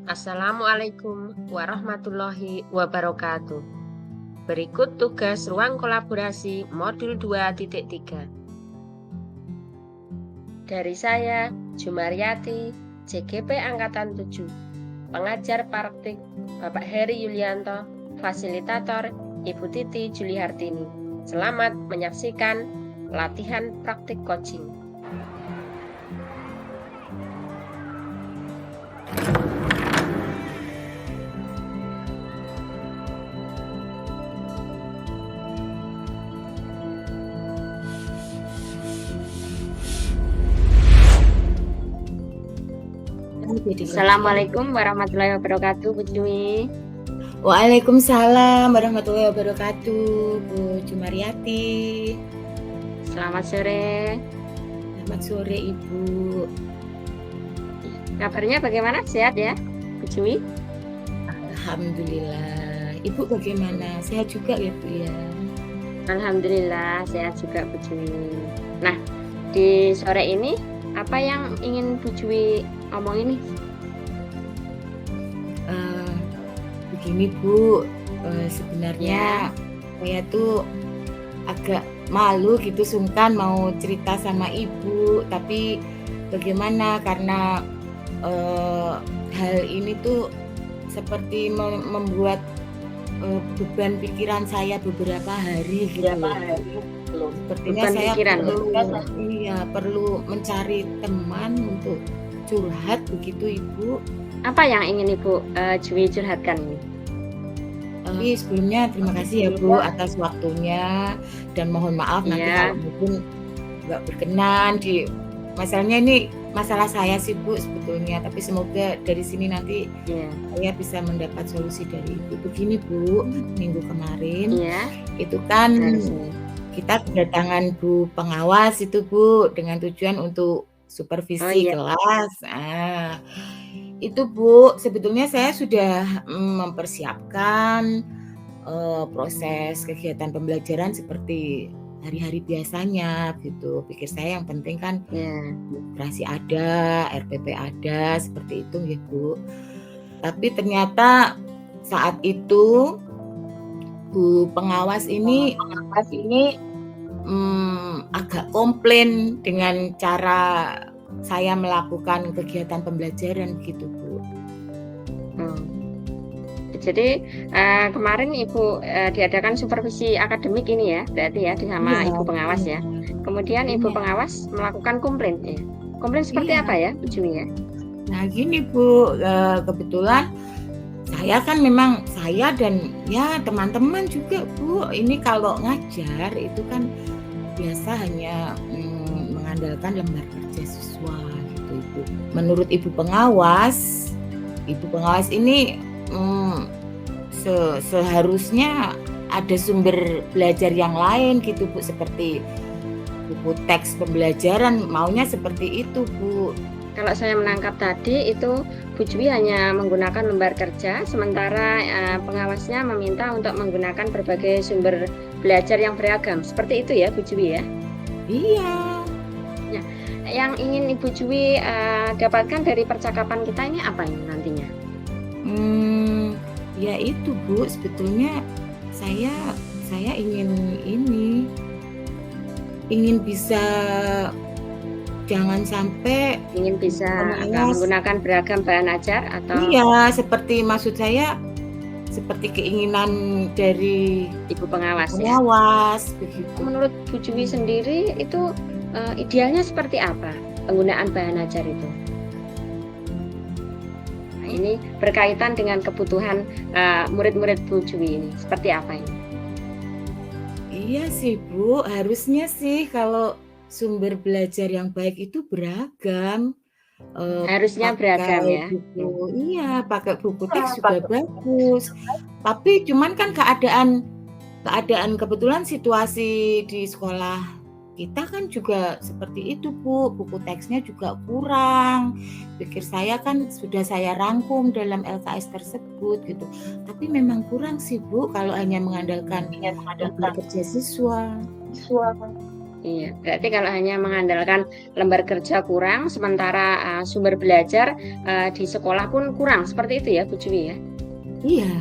Assalamualaikum warahmatullahi wabarakatuh. Berikut tugas ruang kolaborasi modul 2.3. Dari saya, Jumaryati, JGP Angkatan 7, pengajar praktik Bapak Heri Yulianto, fasilitator Ibu Titi Julihartini. Selamat menyaksikan latihan praktik coaching. Assalamualaikum warahmatullahi wabarakatuh, Bu Cumi. Waalaikumsalam warahmatullahi wabarakatuh, Bu Jumaryati. Selamat sore. Selamat sore, Ibu. Kabarnya bagaimana? Sehat ya, Bu Cumi? Alhamdulillah. Ibu bagaimana? Sehat juga ya, Bu ya? Alhamdulillah, sehat juga, Bu Cumi. Nah, di sore ini apa yang ingin Bu Cumi omongin nih? Begini Bu, sebenarnya saya tuh agak malu gitu, sungkan mau cerita sama Ibu, tapi bagaimana karena hal ini tuh seperti membuat beban pikiran saya beberapa hari gitu. Sepertinya Beban saya pikiran, perlu mencari teman untuk curhat begitu, Ibu. Apa yang ingin Ibu Cumi curhatkan ini? Sebelumnya terima kasih ya Bu atas waktunya, dan mohon maaf nanti kalau mungkin nggak berkenan di masalahnya. Ini masalah saya sih Bu sebetulnya, tapi semoga dari sini nanti saya bisa mendapat solusi dari Ibu. Begini Bu, minggu kemarin itu kan kita kedatangan Bu pengawas itu Bu, dengan tujuan untuk supervisi kelas. Itu Bu, sebetulnya saya sudah mempersiapkan proses kegiatan pembelajaran seperti hari-hari biasanya gitu. Pikir saya yang penting kan administrasi ada, RPP ada, seperti itu ya Bu. Tapi ternyata saat itu Bu pengawas ini agak komplain dengan cara saya melakukan kegiatan pembelajaran gitu Bu. Jadi kemarin Ibu diadakan supervisi akademik ini ya, berarti ya sama Ibu pengawas ya. Kemudian Ibu pengawas melakukan komplain ya. Komplain seperti apa ya, Bu Cumi ya? Nah gini Bu, kebetulan saya kan memang saya dan ya teman-teman juga Bu, ini kalau ngajar itu kan biasa hanya mengandalkan lembar kerja siswa gitu Ibu. Menurut Ibu pengawas ini seharusnya ada sumber belajar yang lain gitu Bu, seperti buku teks pembelajaran, maunya seperti itu Bu. Kalau saya menangkap tadi itu Bu Cumi hanya menggunakan lembar kerja, sementara pengawasnya meminta untuk menggunakan berbagai sumber belajar yang beragam. Seperti itu ya Bu Cumi ya? Iya. Ya, yang ingin Ibu Cumi dapatkan dari percakapan kita ini apa ini nantinya? Ya itu Bu, sebetulnya saya ingin bisa jangan sampai bisa menggunakan beragam bahan ajar atau seperti maksud saya seperti keinginan dari Ibu pengawas begitu. Menurut Bu Cumi sendiri itu idealnya seperti apa penggunaan bahan ajar itu? Nah, ini berkaitan dengan kebutuhan murid-murid Bu Cumi ini. Seperti apa ini? Iya sih Bu, harusnya sih kalau sumber belajar yang baik itu beragam. Harusnya beragam ya. Pakai buku teks juga bagus. Tapi cuman kan keadaan kebetulan situasi di sekolah kita kan juga seperti itu Bu, buku teksnya juga kurang. Pikir saya kan sudah saya rangkum dalam LKS tersebut gitu. Tapi memang kurang sih Bu kalau hanya mengandalkan lembar kerja siswa. Iya, berarti kalau hanya mengandalkan lembar kerja kurang, sementara sumber belajar di sekolah pun kurang, seperti itu ya Bu Jui ya? Iya.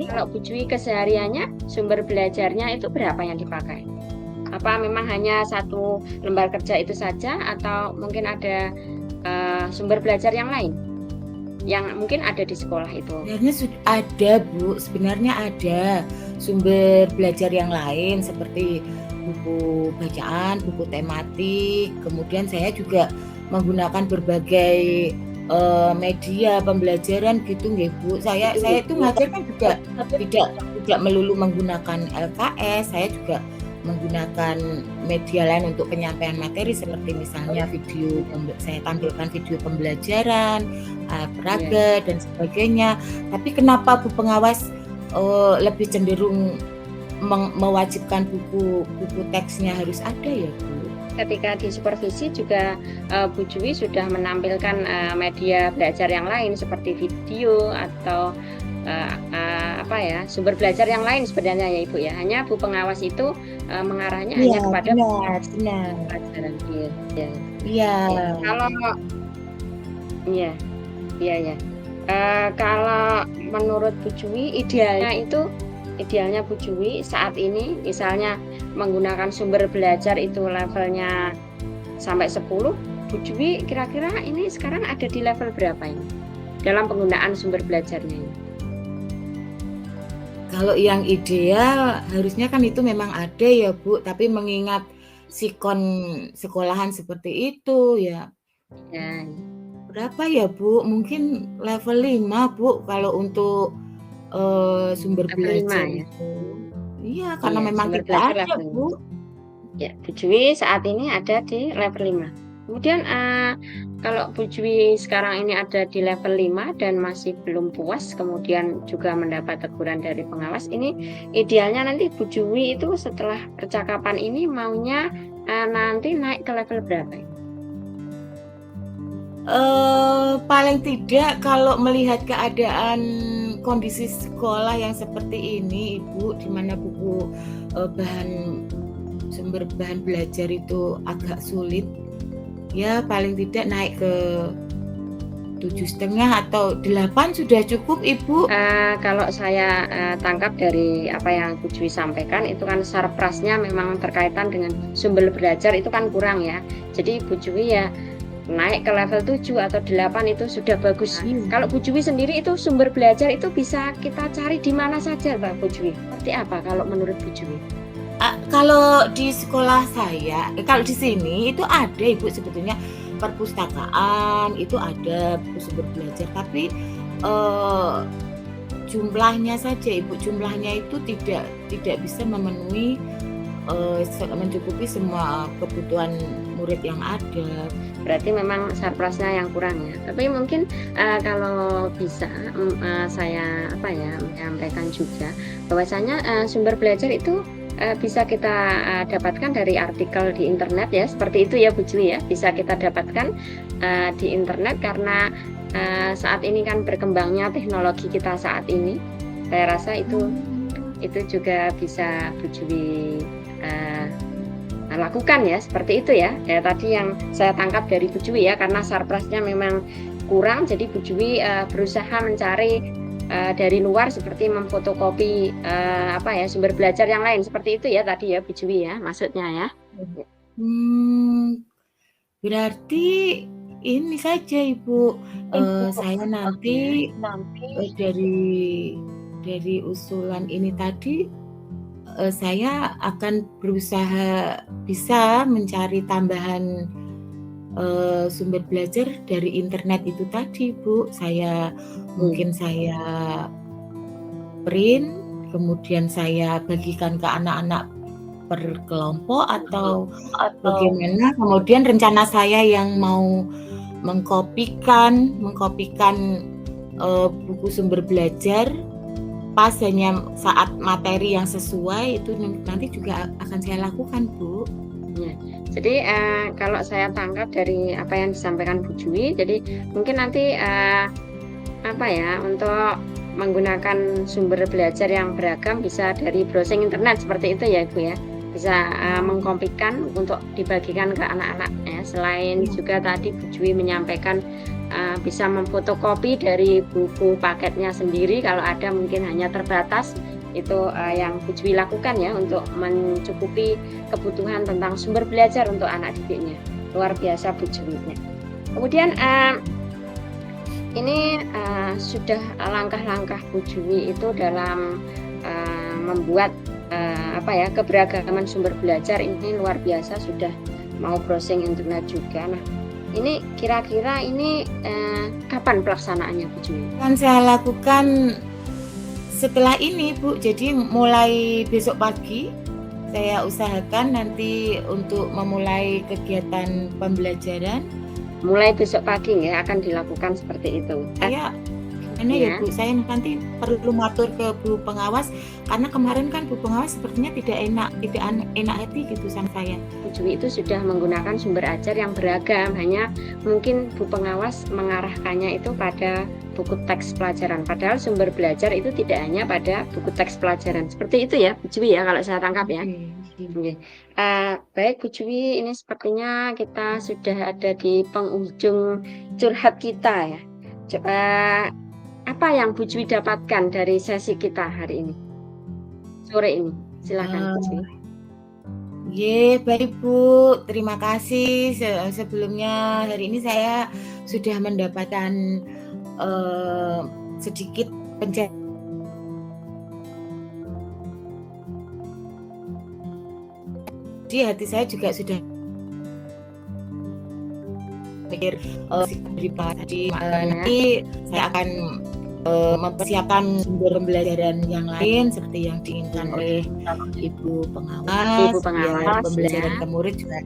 Kalau Bu Jui kesehariannya sumber belajarnya itu berapa yang dipakai? Apa memang hanya satu lembar kerja itu saja, atau mungkin ada sumber belajar yang lain yang mungkin ada di sekolah itu? Sebenarnya ada Bu, sebenarnya ada sumber belajar yang lain seperti buku bacaan, buku tematik, kemudian saya juga menggunakan berbagai media pembelajaran gitu nggih Bu. Saya itu ngajar kan juga tidak melulu menggunakan LKS, saya juga menggunakan media lain untuk penyampaian materi seperti misalnya video, saya tampilkan video pembelajaran, peraga dan sebagainya. Tapi kenapa Bu Pengawas lebih cenderung mewajibkan buku teksnya harus ada ya Bu? Ketika di supervisi juga Bu Jui sudah menampilkan media belajar yang lain seperti video atau sumber belajar yang lain sebenarnya ya Ibu ya. Hanya Bu Pengawas itu mengarahnya hanya kepada benar. pelajaran. Iya. Kalau kalau menurut Bu Jui idealnya Bu Jui saat ini misalnya menggunakan sumber belajar itu levelnya sampai 10, Bu Jui kira-kira ini sekarang ada di level berapa ini dalam penggunaan sumber belajarnya ini? Kalau yang ideal harusnya kan itu memang ada ya Bu, tapi mengingat sikon sekolahan seperti itu ya. Berapa ya Bu? Mungkin level 5 Bu kalau untuk sumber belajar ya? itu. Iya, karena memang tidak ada Bu. Ya, Bu Jui saat ini ada di level 5. Kemudian kalau Bu Jui sekarang ini ada di level 5 dan masih belum puas, kemudian juga mendapat teguran dari pengawas, ini idealnya nanti Bu Jui itu setelah percakapan ini maunya nanti naik ke level berapa? Paling tidak kalau melihat keadaan kondisi sekolah yang seperti ini Ibu, di mana buku sumber bahan belajar itu agak sulit, ya paling tidak naik ke 7,5 atau 8 sudah cukup Ibu. Kalau saya tangkap dari apa yang Bu Jui sampaikan itu kan sarprasnya memang terkaitan dengan sumber belajar itu kan kurang ya. Jadi Bu Jui ya naik ke level 7 atau 8 itu sudah bagus. Kalau Bu Jui sendiri itu sumber belajar itu bisa kita cari di mana saja Mbak Bu Jui? Seperti apa kalau menurut Bu Jui? Kalau di sekolah saya, kalau di sini itu ada Ibu sebetulnya perpustakaan itu ada buku sumber belajar, tapi jumlahnya saja Ibu, jumlahnya itu tidak bisa memenuhi mencukupi semua kebutuhan murid yang ada. Berarti memang sarprasnya yang kurang ya. Tapi mungkin kalau bisa saya menyampaikan juga bahwasanya sumber belajar itu bisa kita dapatkan dari artikel di internet ya, seperti itu ya Bu Jui ya. Bisa kita dapatkan di internet karena saat ini kan berkembangnya teknologi kita saat ini. Saya rasa itu juga bisa Bu Jui lakukan ya, seperti itu ya. Tadi yang saya tangkap dari Bu Jui ya, karena sarprasnya memang kurang, jadi Bu Jui berusaha mencari dari luar seperti memfotokopi sumber belajar yang lain, seperti itu ya tadi ya Bu Jui ya maksudnya ya. Berarti ini saja Ibu, saya nanti dari usulan ini tadi saya akan berusaha bisa mencari tambahan sumber belajar dari internet itu tadi Bu. Mungkin saya print, kemudian saya bagikan ke anak-anak per kelompok atau bagaimana. Kemudian rencana saya yang mau mengkopikan buku sumber belajar pas hanya saat materi yang sesuai itu nanti juga akan saya lakukan Bu. Ya. Jadi kalau saya tangkap dari apa yang disampaikan Bu Jui, jadi mungkin nanti untuk menggunakan sumber belajar yang beragam bisa dari browsing internet seperti itu ya Bu ya. bisa mengkopikan untuk dibagikan ke anak-anak ya. Selain juga tadi Bu Jui menyampaikan bisa memfotokopi dari buku paketnya sendiri kalau ada mungkin hanya terbatas, itu yang Bu Jui lakukan ya untuk mencukupi kebutuhan tentang sumber belajar untuk anak didiknya. Luar biasa Bu Jui. Kemudian ini sudah langkah-langkah Bu Jui itu dalam membuat keberagaman sumber belajar ini luar biasa, sudah mau browsing internet juga. Nah, ini kira-kira ini kapan pelaksanaannya Bu Jui? Kan saya lakukan setelah ini Bu, jadi mulai besok pagi saya usahakan nanti untuk memulai kegiatan pembelajaran. Mulai besok pagi ya akan dilakukan seperti itu. Saya Bu, saya nanti perlu matur ke Bu Pengawas karena kemarin kan Bu Pengawas sepertinya tidak enak hati gitu sama saya. Bu Jui itu sudah menggunakan sumber ajar yang beragam, hanya mungkin Bu Pengawas mengarahkannya itu pada buku teks pelajaran, padahal sumber belajar itu tidak hanya pada buku teks pelajaran. Seperti itu ya Bu Jui ya, kalau saya tangkap ya. Baik Bu Jui, ini sepertinya kita sudah ada di penghujung curhat kita ya. Apa yang Bu Jui dapatkan dari sesi kita hari ini, sore ini? Silakan Bu Jui. Baik Bu, terima kasih. Sebelumnya hari ini saya sudah mendapatkan sedikit pencerahan. Di hati saya juga sudah pikir nanti saya akan mempersiapkan sumber pembelajaran yang lain seperti yang diinginkan oleh Ibu Pengawas, biar pembelajaran ke murid juga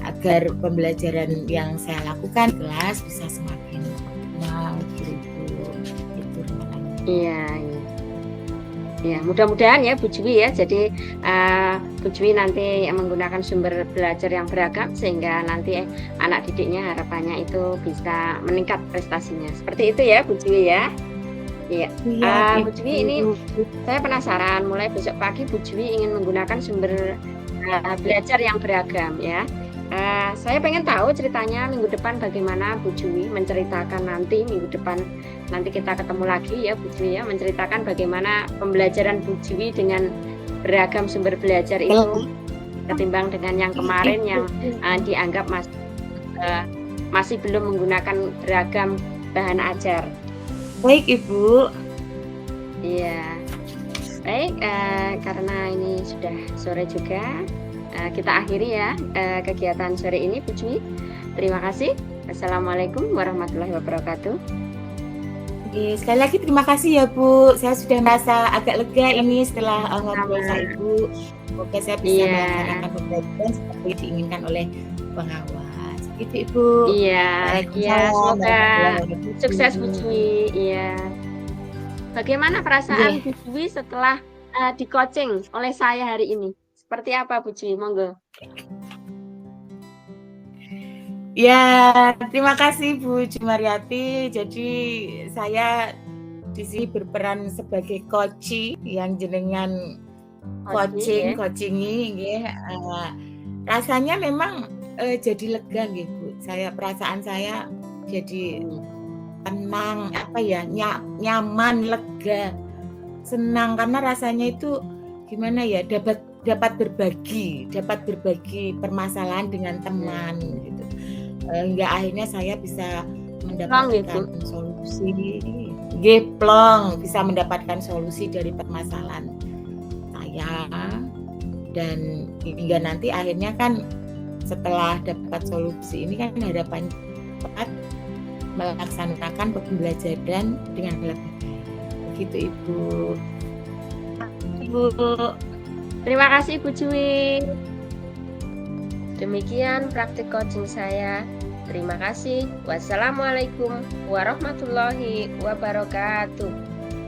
agar pembelajaran yang saya lakukan di kelas bisa semakin optimal gitu. Itu rencananya. Ya, mudah-mudahan ya Bu Jui ya. Jadi Bu Jui nanti menggunakan sumber belajar yang beragam sehingga nanti anak didiknya harapannya itu bisa meningkat prestasinya. Seperti itu ya Bu Jui ya. Iya. Bu Jui, ini saya penasaran, mulai besok pagi Bu Jui ingin menggunakan sumber belajar yang beragam ya. Saya pengen tahu ceritanya minggu depan bagaimana Bu Jui menceritakan nanti minggu depan, nanti kita ketemu lagi ya Bu Jui ya, menceritakan bagaimana pembelajaran Bu Jui dengan beragam sumber belajar itu ketimbang dengan yang kemarin yang dianggap masih belum menggunakan beragam bahan ajar. Baik Ibu. Iya. Baik, karena ini sudah sore juga, kita akhiri ya kegiatan sore ini Bu Jui. Terima kasih. Assalamualaikum warahmatullahi wabarakatuh. Sekali lagi terima kasih ya Bu. Saya sudah merasa agak lega ini setelah ngobrol sama Ibu. Semoga saya bisa melaksanakan pembelajaran seperti yang diinginkan oleh pengawas. Gitu Ibu. Iya, semoga sukses Bu Jui. Iya. Bagaimana perasaan Bu Jui setelah di coaching oleh saya hari ini? Seperti apa Bu Jui? Monggo. Ya, terima kasih Bu Jumaryati. Jadi saya di sini berperan sebagai coach yang jenengan coachingi nggih. Rasanya memang jadi lega nggih Bu. Perasaan saya jadi tenang, nyaman, lega, senang karena rasanya itu gimana ya, dapat berbagi permasalahan dengan teman gitu. Hingga akhirnya saya bisa mendapatkan solusi, bisa mendapatkan solusi dari permasalahan saya, dan hingga nanti akhirnya kan setelah dapat solusi ini kan harapannya dapat melaksanakan pembelajaran dengan lebih begitu Ibu. Terima kasih Bu Jui. Demikian praktik coaching saya. Terima kasih. Wassalamualaikum warahmatullahi wabarakatuh.